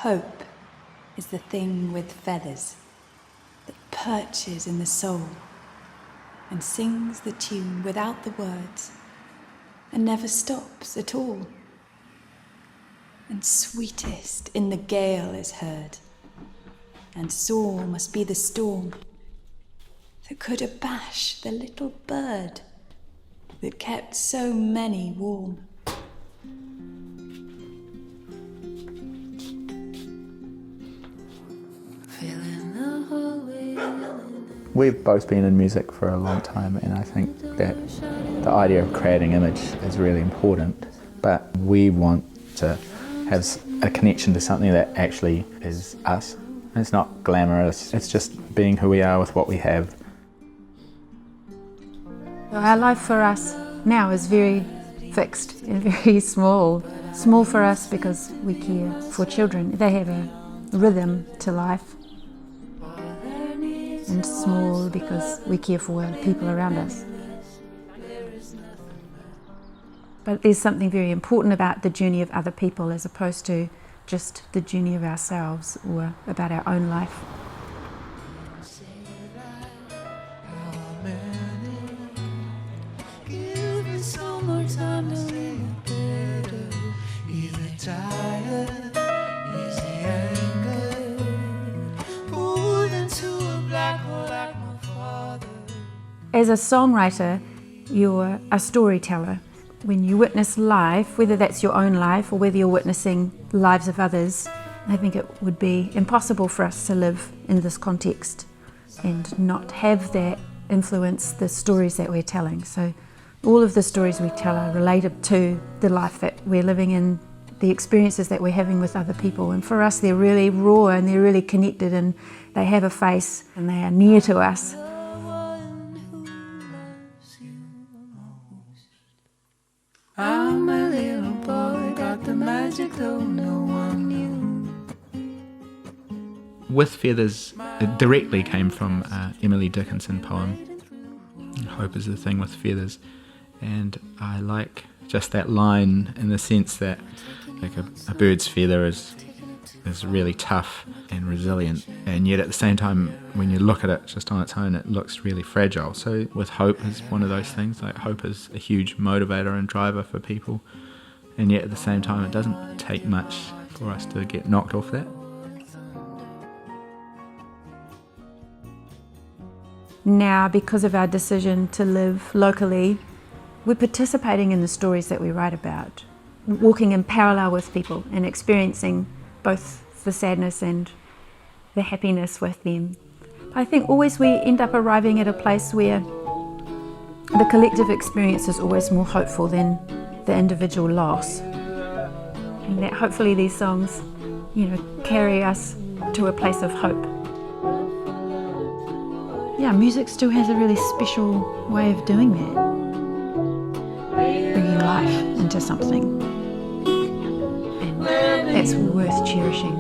Hope is the thing with feathers that perches in the soul and sings the tune without the words and never stops at all. And sweetest in the gale is heard, and sore must be the storm that could abash the little bird that kept so many warm. We've both been in music for a long time, and I think that the idea of creating image is really important, but we want to have a connection to something that actually is us. It's not glamorous, it's just being who we are with what we have. Our life for us now is very fixed and very small. Small for us because we care for children. They have a rhythm to life. And small because we care for people around us. But there's something very important about the journey of other people as opposed to just the journey of ourselves or about our own life. As a songwriter, you're a storyteller. When you witness life, whether that's your own life or whether you're witnessing the lives of others, I think it would be impossible for us to live in this context and not have that influence the stories that we're telling. So all of the stories we tell are related to the life that we're living in, the experiences that we're having with other people. And for us, they're really raw and they're really connected and they have a face and they are near to us. I'm a little boy, got the magic though no one knew. With Feathers, it directly came from Emily Dickinson poem. Hope is the thing with feathers. And I like just that line in the sense that like a bird's feather is really tough and resilient, and yet at the same time when you look at it just on its own it looks really fragile. So with hope is one of those things, like hope is a huge motivator and driver for people, and yet at the same time it doesn't take much for us to get knocked off that. Now, because of our decision to live locally, we're participating in the stories that we write about, walking in parallel with people and experiencing both the sadness and the happiness with them. I think always we end up arriving at a place where the collective experience is always more hopeful than the individual loss. And that hopefully these songs, carry us to a place of hope. Yeah, music still has a really special way of doing that. Bringing life into something. And that's worth cherishing.